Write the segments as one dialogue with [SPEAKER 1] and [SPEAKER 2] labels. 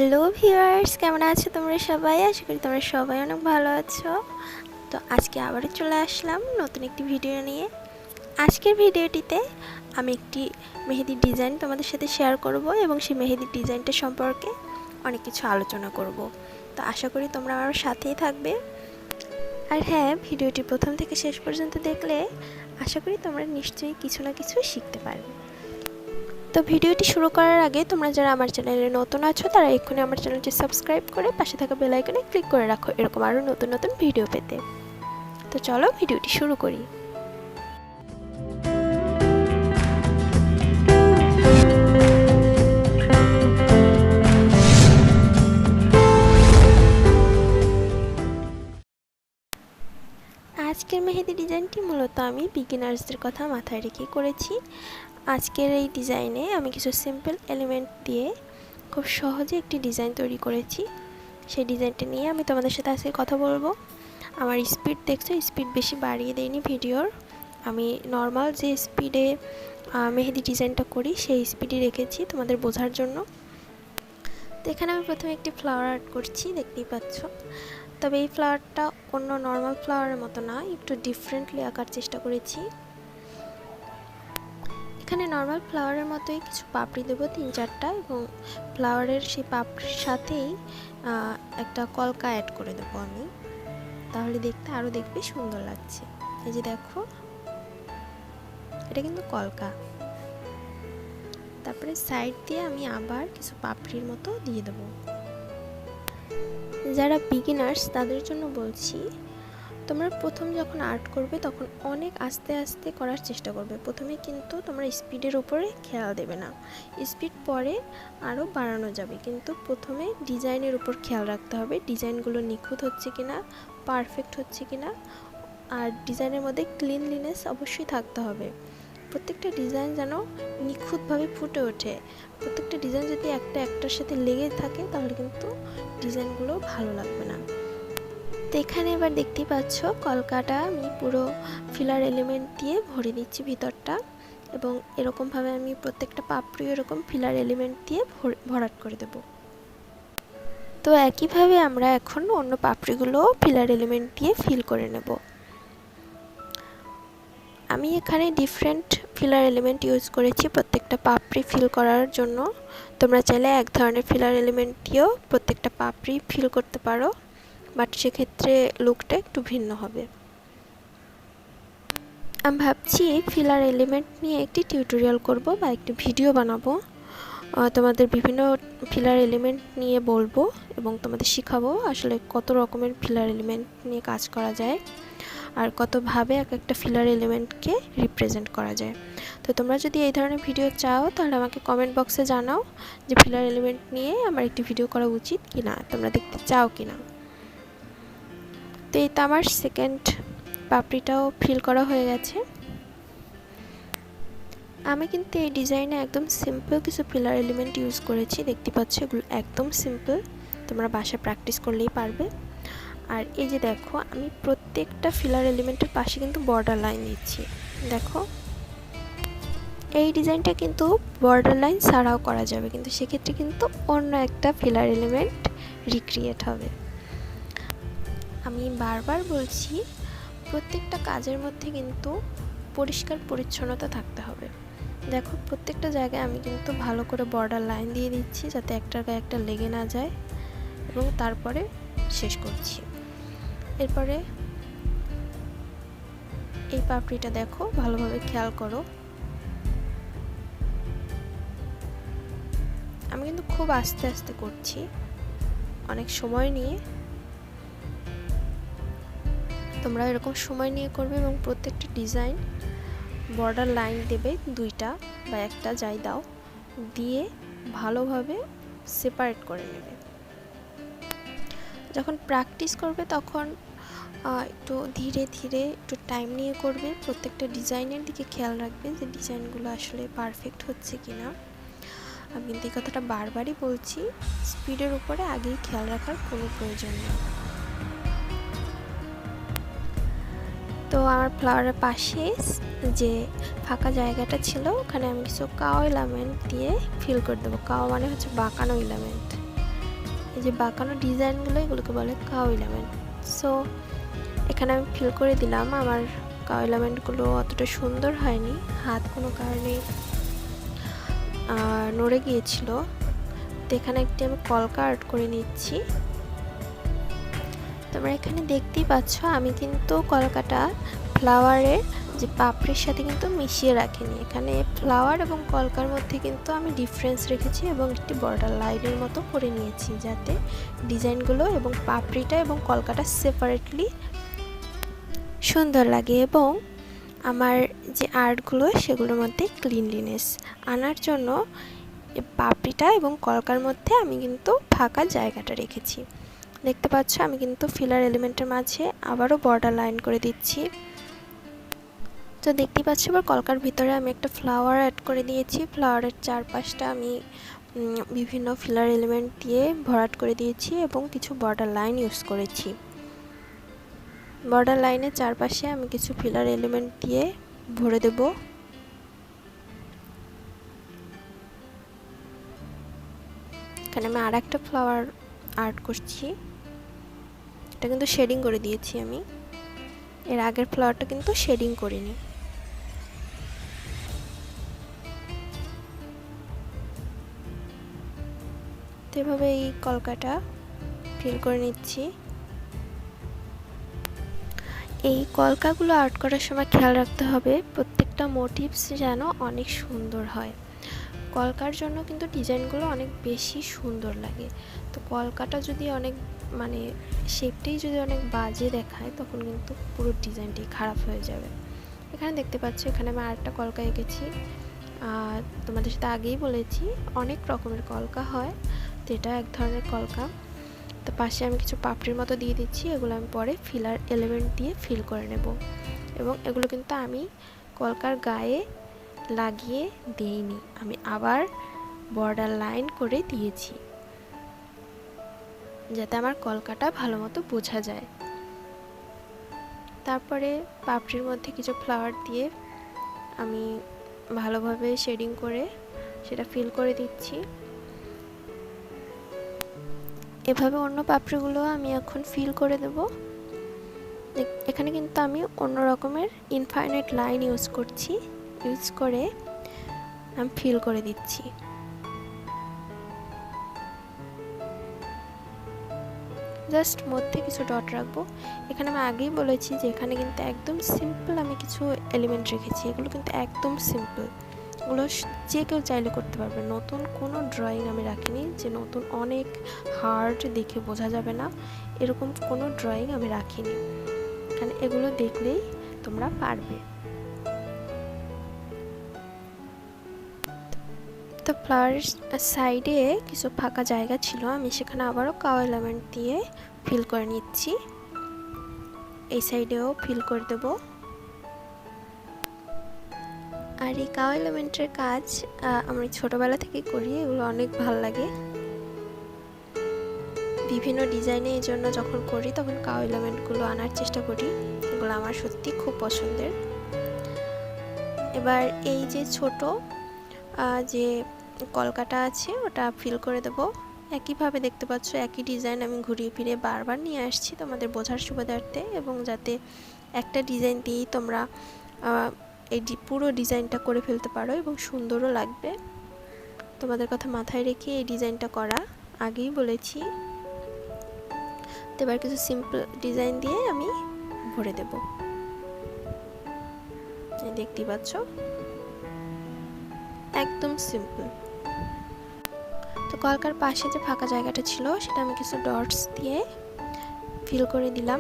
[SPEAKER 1] Hello viewers, কেমন আছো তোমরা সবাই? আশা করি তোমরা সবাই অনেক ভালো আছো। তো আজকে আবারও চলে আসলাম নতুন একটি ভিডিও নিয়ে। আজকের ভিডিওটিতে আমি একটি মেহেদির ডিজাইন তোমাদের সাথে শেয়ার করব এবং সেই মেহেদির ডিজাইনটা সম্পর্কে অনেক কিছু আলোচনা করব। তো আশা করি তোমরা আমার সাথেই থাকবে। আর হ্যাঁ, ভিডিওটি প্রথম থেকে শেষ পর্যন্ত দেখলে আশা করি তোমরা নিশ্চয়ই কিছু না কিছু শিখতে পারবে। তো ভিডিওটি শুরু করার আগে তোমরা যারা আমার চ্যানেলে নতুন আছো তারা এক্ষুনি আমার চ্যানেলটি সাবস্ক্রাইব করে পাশে থাকা বেল আইকনে ক্লিক করে রাখো এরকম আরও নতুন নতুন ভিডিও পেতে। তো চলো ভিডিওটি শুরু করি। আজকের মেহেদি ডিজাইনটি মূলত আমি বিগিনার্সদের কথা মাথায় রেখে করেছি। আজকের এই ডিজাইনে আমি কিছু সিম্পল এলিমেন্ট দিয়ে খুব সহজে একটি ডিজাইন তৈরি করেছি। সেই ডিজাইনটা নিয়ে আমি তোমাদের সাথে আজকে কথা বলবো। আমার স্পিড দেখছো, স্পিড বেশি বাড়িয়ে দেইনি ভিডিওর। আমি নর্মাল যে স্পিডে মেহেদি ডিজাইনটা করি সেই স্পিডই রেখেছি তোমাদের বোঝার জন্য। তো এখানে আমি প্রথমে একটি ফ্লাওয়ার আর্ট করছি, দেখতেই পাচ্ছ। তবে এই ফ্লাওয়ারটা অন্য নর্মাল ফ্লাওয়ারের মতো না, একটু ডিফারেন্টলি আঁকার চেষ্টা করেছি। এখানে নর্মাল ফ্লাওয়ারের মতোই কিছু পাপড়ি দেবো 3-4টা, এবং ফ্লাওয়ারের সেই পাপড়ির সাথেই একটা কলকা অ্যাড করে দেবো আমি, তাহলে দেখতে আরও দেখবে সুন্দর লাগছে। এই যে দেখো, এটা কিন্তু কলকা। তারপরে সাইড দিয়ে আমি আবার কিছু পাপড়ির মতো দিয়ে দেবো। যারা বিগিনার্স তাদের জন্য বলছি, তোমরা প্রথম যখন আর্ট করবে তখন অনেক আস্তে আস্তে করার চেষ্টা করবে। প্রথমে কিন্তু তোমরা স্পিডের উপরে খেয়াল দেবে না, স্পিড পরে আরও বাড়ানো যাবে, কিন্তু প্রথমে ডিজাইনের উপর খেয়াল রাখতে হবে। ডিজাইনগুলো নিখুঁত হচ্ছে কিনা, পারফেক্ট হচ্ছে কিনা, আর ডিজাইনের মধ্যে ক্লিনলিনেস অবশ্যই থাকতে হবে। প্রত্যেকটা ডিজাইন যেন নিখুঁতভাবে ফুটে ওঠে। প্রত্যেকটা ডিজাইন যদি একটা একটার সাথে লেগে থাকে তাহলে কিন্তু ডিজাইনগুলো ভালো লাগবে না। তো এখানে এবার দেখতেই পাচ্ছ কলকাটা আমি পুরো ফিলার এলিমেন্ট দিয়ে ভরে দিচ্ছি ভিতরটা, এবং এরকমভাবে আমি প্রত্যেকটা পাপড়ি এরকম ফিলার এলিমেন্ট দিয়ে ভরাট করে দেব। তো একইভাবে আমরা এখন অন্য পাপড়িগুলো ফিলার এলিমেন্ট দিয়ে ফিল করে নেব। আমি এখানে ডিফারেন্ট ফিলার এলিমেন্ট ইউজ করেছি প্রত্যেকটা পাপড়ি ফিল করার জন্য। তোমরা চাইলে এক ধরনের ফিলার এলিমেন্ট দিয়েও প্রত্যেকটা পাপড়ি ফিল করতে পারো, বাট সেক্ষেত্রে লুকটা একটু ভিন্ন হবে। আমি ভাবছি ফিলার এলিমেন্ট নিয়ে একটি টিউটোরিয়াল করব বা একটি ভিডিও বানাবো, তোমাদের বিভিন্ন ফিলার এলিমেন্ট নিয়ে বলবো এবং তোমাদের শেখাবো আসলে কত রকমের ফিলার এলিমেন্ট নিয়ে কাজ করা যায় আর কতভাবে এক একটা ফিলার এলিমেন্টকে রিপ্রেজেন্ট করা যায়। তো তোমরা যদি এই ধরনের ভিডিও চাও তাহলে আমাকে কমেন্ট বক্সে জানাও যে ফিলার এলিমেন্ট নিয়ে আমার একটি ভিডিও করা উচিত কিনা, তোমরা দেখতে চাও কিনা। তো এই তো আমার সেকেন্ড পাপড়িটাও ফিল করা হয়ে গেছে। আমি কিন্তু এই ডিজাইনে একদম সিম্পল কিছু ফিলার এলিমেন্ট ইউজ করেছি, দেখতে পাচ্ছ এগুলো একদম সিম্পল, তোমরা বাসায় প্র্যাকটিস করলেই পারবে। আর এই যে দেখো, আমি প্রত্যেকটা ফিলার এলিমেন্টের পাশে কিন্তু বর্ডার লাইন দিচ্ছি। দেখো, এই ডিজাইনটা কিন্তু বর্ডার লাইন ছাড়াও করা যাবে, কিন্তু সেক্ষেত্রে কিন্তু অন্য একটা ফিলার এলিমেন্ট রিক্রিয়েট হবে। আমি বারবার বলছি, প্রত্যেকটা কাজের মধ্যে কিন্তু পরিষ্কার পরিচ্ছন্নতা থাকতে হবে। দেখো, প্রত্যেকটা জায়গায় আমি কিন্তু ভালো করে বর্ডার লাইন দিয়ে দিচ্ছি যাতে একটার গায়ে একটা লেগে না যায়, এবং তারপরে শেষ করছি। এরপরে এই পাপড়িটা দেখো, ভালোভাবে খেয়াল করো। আমি কিন্তু খুব আস্তে আস্তে করছি, অনেক সময় নিয়ে। তোমরা এরকম সময় নিয়ে করবে এবং প্রত্যেকটা ডিজাইন বর্ডার লাইন দেবে, 2টা বা 1টা যাই দাও, দিয়ে ভালোভাবে সেপারেট করে নেবে। যখন প্র্যাকটিস করবে তখন একটু ধীরে ধীরে একটু টাইম নিয়ে করবে, প্রত্যেকটা ডিজাইনের দিকে খেয়াল রাখবে যে ডিজাইনগুলো আসলে পারফেক্ট হচ্ছে কিনা। আমি কিন্তু এই কথাটা বারবারই বলছি, স্পিডের উপরে আগেই খেয়াল রাখার কোনো প্রয়োজন নেই। তো আমার ফ্লাওয়ারের পাশে যে ফাঁকা জায়গাটা ছিল ওখানে আমি কিছু কাও এলিমেন্ট দিয়ে ফিল করে দেবো। কাও মানে হচ্ছে বাঁকানো এলিমেন্ট, এই যে বাঁকানো ডিজাইনগুলো এগুলোকে বলে কাউ এলিমেন্ট। সো এখানে আমি ফিল করে দিলাম। আমার কাউ এলিমেন্টগুলো অতটা সুন্দর হয়নি, হাত কোনো কারণে নড়ে গিয়েছিল। তো এখানে একটি আমি কলকা আর্ট করে নিচ্ছি। তোমরা এখানে দেখতেই পাচ্ছ আমি কিন্তু কলকাটা ফ্লাওয়ারের যে পাপড়ির সাথে কিন্তু মিশিয়ে রাখিনি। এখানে ফ্লাওয়ার এবং কলকার মধ্যে কিন্তু আমি ডিফারেন্স রেখেছি এবং একটি বর্ডার লাইনের মতো করে নিয়েছি, যাতে ডিজাইনগুলো এবং পাপড়িটা এবং কলকাটা সেপারেটলি সুন্দর লাগে এবং আমার যে আর্টগুলো সেগুলোর মধ্যে ক্লিনলিনেস আনার জন্য পাপড়িটা এবং কলকার মধ্যে আমি কিন্তু ফাঁকা জায়গাটা রেখেছি। দেখতে পাচ্ছ আমি কিন্তু ফিলার এলিমেন্টের মাঝে আবারও বর্ডার লাইন করে দিচ্ছি। তো দেখতেই পাচ্ছ এবার কলকার ভিতরে আমি একটা ফ্লাওয়ার অ্যাড করে দিয়েছি। ফ্লাওয়ারের চারপাশটা আমি বিভিন্ন ফিলার এলিমেন্ট দিয়ে ভরাট করে দিয়েছি এবং কিছু বর্ডার লাইন ইউজ করেছি। বর্ডার লাইনের চারপাশে আমি কিছু ফিলার এলিমেন্ট দিয়ে ভরে দেব। এখানে আমি আর একটা ফ্লাওয়ার আর্ট করছি, এটা কিন্তু শেডিং করে দিয়েছি আমি, এর আগের ফ্লাওয়ারটা কিন্তু শেডিং করিনি। তো এভাবে এই কলকাটা ফিল করে নিচ্ছি। এই কলকাগুলো আর্ট করার সময় খেয়াল রাখতে হবে প্রত্যেকটা মোটিভস যেন অনেক সুন্দর হয়। কলকার জন্য কিন্তু ডিজাইনগুলো অনেক বেশি সুন্দর লাগে। তো কলকাটা যদি অনেক মানে শেপটাই যদি অনেক বাজে দেখায় তখন কিন্তু পুরো ডিজাইনটি খারাপ হয়ে যাবে। এখানে দেখতে পাচ্ছ এখানে আমি আরেকটা কলকা এঁকেছি। আর তোমাদের সাথে আগেই বলেছি অনেক রকমের কলকা হয়, তো এটা এক ধরনের কলকা। তো পাশে আমি কিছু পাপড়ির মতো দিয়ে দিচ্ছি, এগুলো আমি পরে ফিলার এলিমেন্ট দিয়ে ফিল করে নেব। এবং এগুলো কিন্তু আমি কলকার গায়ে লাগিয়ে দেইনি, আমি আবার বর্ডার লাইন করে দিয়েছি যাতে আমার কলকাটা ভালো মতো বোঝা যায়। তারপরে পাপড়ির মধ্যে কিছু ফ্লাওয়ার দিয়ে আমি ভালোভাবে শেডিং করে সেটা ফিল করে দিচ্ছি। এভাবে অন্য পাপড়িগুলো আমি এখন ফিল করে দেব। এখানে কিন্তু আমি অন্য রকমের ইনফাইনাইট লাইন ইউজ করে আমি ফিল করে দিচ্ছি। জাস্ট মধ্যে কিছু ডট রাখবো। এখানে আমি আগেই বলেছি যে এখানে কিন্তু একদম সিম্পল আমি কিছু এলিমেন্ট রেখেছি, এগুলো কিন্তু একদম সিম্পল, এগুলো যে কেউ চাইলে করতে পারবে। নতুন কোনো ড্রয়িং আমি রাখিনি যে নতুন অনেক হার্ড দেখে বোঝা যাবে না, এরকম কোনো ড্রয়িং আমি রাখিনি। এখানে এগুলো দেখলেই তোমরা পারবে। তো ফ্লাওয়ারের সাইডে কিছু ফাঁকা জায়গা ছিল, আমি সেখানে আবারও কাও এলিমেন্ট দিয়ে ফিল করে নিচ্ছি। এই সাইডেও ফিল করে দেব। আর এই কাও এলিমেন্টের কাজ আমি ছোটবেলা থেকেই করি, এগুলো অনেক ভালো লাগে। বিভিন্ন ডিজাইনে এই জন্য যখন করি তখন কাও এলিমেন্টগুলো আনার চেষ্টা করি, এগুলো আমার সত্যি খুব পছন্দের। এবার এই যে ছোট যে কলকাটা আছে ওটা ফিল করে দেব। একইভাবে দেখতে পাচ্ছ একই ডিজাইন আমি ঘুরিয়ে ফিরে বারবার নিয়ে আসছি তোমাদের বোঝার সুবিধার্থে, এবং যাতে একটা ডিজাইন দিয়েই তোমরা এই পুরো ডিজাইনটা করে ফেলতে পারো এবং সুন্দরও লাগবে। তোমাদের কথা মাথায় রেখে এই ডিজাইনটা করা, আগেই বলেছি। তো এবার কিছু সিম্পল ডিজাইন দিয়ে আমি ভরে দেব, দেখতেই পাচ্ছ একদম সিম্পল। তো কলকার পাশে যে ফাঁকা জায়গাটা ছিল সেটা আমি কিছু ডটস দিয়ে ফিল করে দিলাম।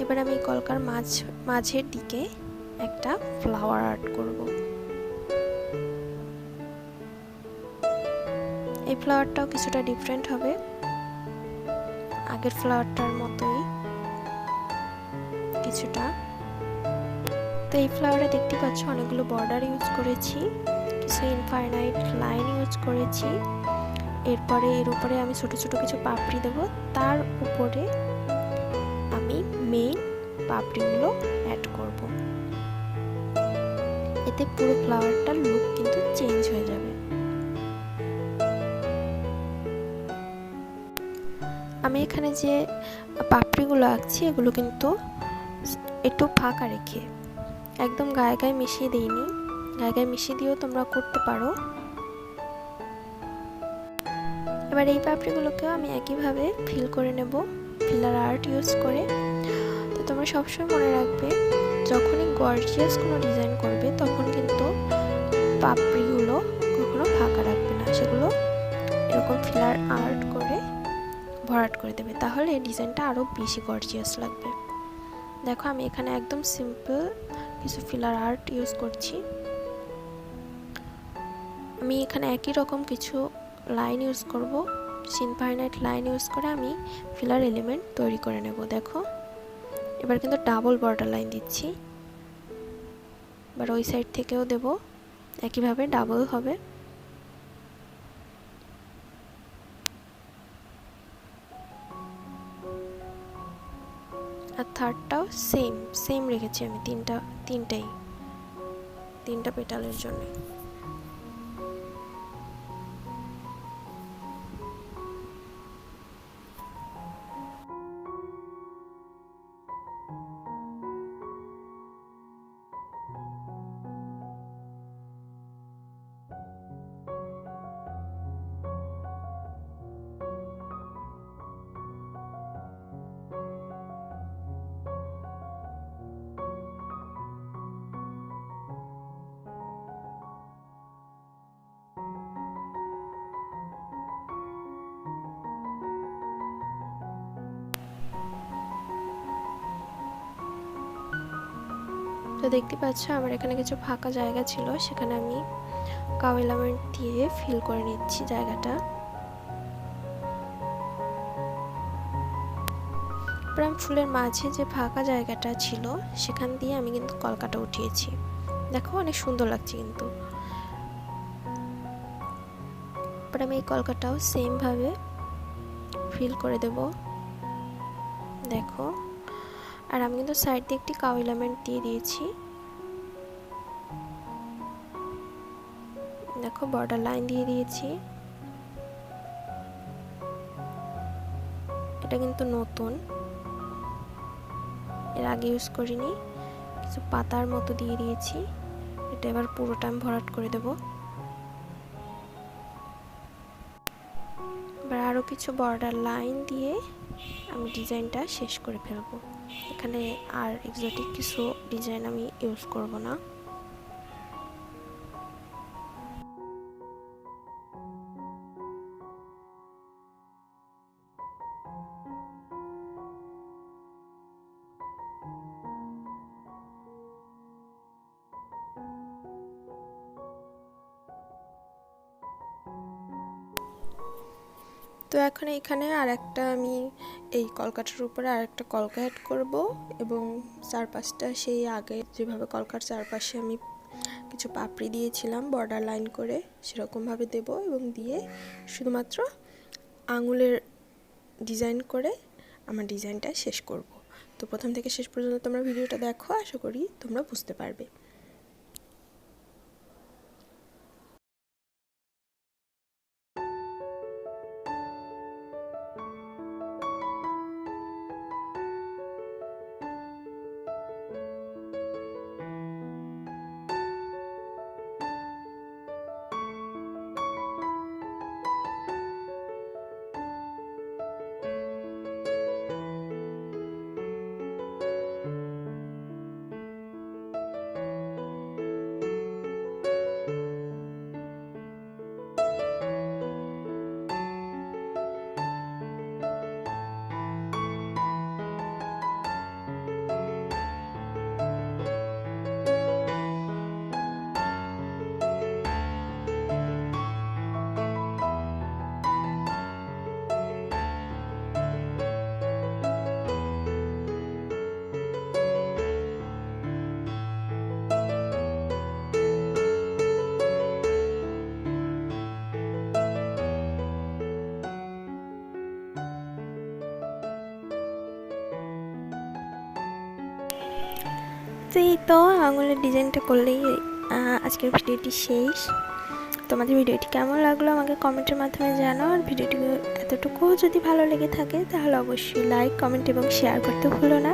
[SPEAKER 1] এবার আমি কলকার মাঝের দিকে একটা ফ্লাওয়ার আর্ট করব। এই ফ্লাওয়ারটাও কিছুটা ডিফারেন্ট হবে, আগের ফ্লাওয়ারটার মতোই কিছুটা। তো এই ফ্লাওয়ারে দেখতে পাচ্ছ অনেকগুলো বর্ডার ইউজ করেছি, কিছু ইনফাইনাইট লাইন ইউজ করেছি। এরপরে এর উপরে আমি ছোট ছোট কিছু পাপড়ি দেব, তার উপরে আমি মেইন পাপড়িগুলো অ্যাড করব। এতে পুরো ফ্লাওয়ারটার লুক কিন্তু চেঞ্জ হয়ে যাবে। আমি এখানে যে পাপড়িগুলো আঁকছি এগুলো কিন্তু একটু ফাঁকা রেখে, একদম গায়ে গায়ে মিশিয়ে দিইনি। গায়ে গায়ে মিশিয়ে দিয়েও তোমরা করতে পারো। এবার এই পাপড়িগুলোকেও আমি একইভাবে ফিল করে নেব ফিলার আর্ট ইউজ করে। তো তোমরা সবসময় মনে রাখবে, যখনই গর্জিয়াস কোনো ডিজাইন করবে তখন কিন্তু পাপড়িগুলো কখনো ফাঁকা রাখবে না, সেগুলো এরকম ফিলার আর্ট করে ভরাট করে দেবে, তাহলে ডিজাইনটা আরও বেশি গর্জিয়াস লাগবে। দেখো আমি এখানে একদম সিম্পল কিছু ফিলার আর্ট ইউজ করছি। আমি এখানে একই রকম কিছু লাইন ইউজ করব, ইনফাইনাইট লাইন ইউজ করে আমি ফিলার এলিমেন্ট তৈরি করে নেব। দেখো এবার কিন্তু ডাবল বর্ডার লাইন দিচ্ছি, এবার ওই সাইড থেকেও দেব, একইভাবে ডাবল হবে। আর থার্ডটাও সেম রেখেছি আমি, তিনটা পেটালের জন্য। তো দেখতে পাচ্ছ আমার এখানে কিছু ফাঁকা জায়গা ছিল, সেখানে আমি কাও এলিমেন্ট দিয়ে ফিল করে নিচ্ছি জায়গাটা। প্রায় ফুলের মাঝে যে ফাঁকা জায়গাটা ছিল সেখান দিয়ে আমি কিন্তু কলকাটা উঠিয়েছি। দেখো অনেক সুন্দর লাগছে কিন্তু। আমি এই কলকাটাও সেম ভাবে ফিল করে দেব। দেখো আর আমি কিন্তু সাইড দিয়ে একটি কাও এলিমেন্ট দিয়ে দিয়েছি। দেখো বর্ডার লাইন দিয়ে দিয়েছি। এটা কিন্তু নতুন, এর আগে ইউজ করিনি। কিছু পাতার মতো দিয়ে দিয়েছি, এটা এবার পুরোটা আমি ভরাট করে দেব। এবার আরও কিছু বর্ডার লাইন দিয়ে আমি ডিজাইনটা শেষ করে ফেলবো। এখানে আর এক্সোটিক কিছু ডিজাইন আমি ইউজ করব না। তো এখন এখানে আর একটা আমি এই কলকাটার উপরে আর একটা কলকা অ্যাড করব, এবং চারপাশটা সেই আগে যেভাবে কলকার চারপাশে আমি কিছু পাপড়ি দিয়েছিলাম বর্ডার লাইন করে সেরকমভাবে দেব, এবং দিয়ে শুধুমাত্র আঙুলের ডিজাইন করে আমার ডিজাইনটা শেষ করব। তো প্রথম থেকে শেষ পর্যন্ত তোমরা ভিডিওটা দেখো, আশা করি তোমরা বুঝতে পারবে। তো এই তো আঙুলের ডিজাইনটা করলেই আজকের ভিডিওটি শেষ। তো তোমাদের ভিডিওটি কেমন লাগলো আমাকে কমেন্টের মাধ্যমে জানাও। আর ভিডিওটি এতটুকু যদি ভালো লেগে থাকে তাহলে অবশ্যই লাইক, কমেন্ট এবং শেয়ার করতে ভুলো না।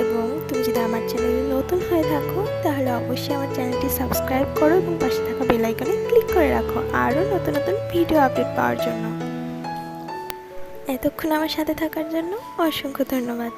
[SPEAKER 1] এবং তুমি যদি আমার চ্যানেলে নতুন হয়ে থাকো তাহলে অবশ্যই আমার চ্যানেলটি সাবস্ক্রাইব করো এবং পাশে থাকা বেল আইকনে ক্লিক করে রাখো আরও নতুন নতুন ভিডিও আপডেট পাওয়ার জন্য। এতক্ষণ আমার সাথে থাকার জন্য অসংখ্য ধন্যবাদ।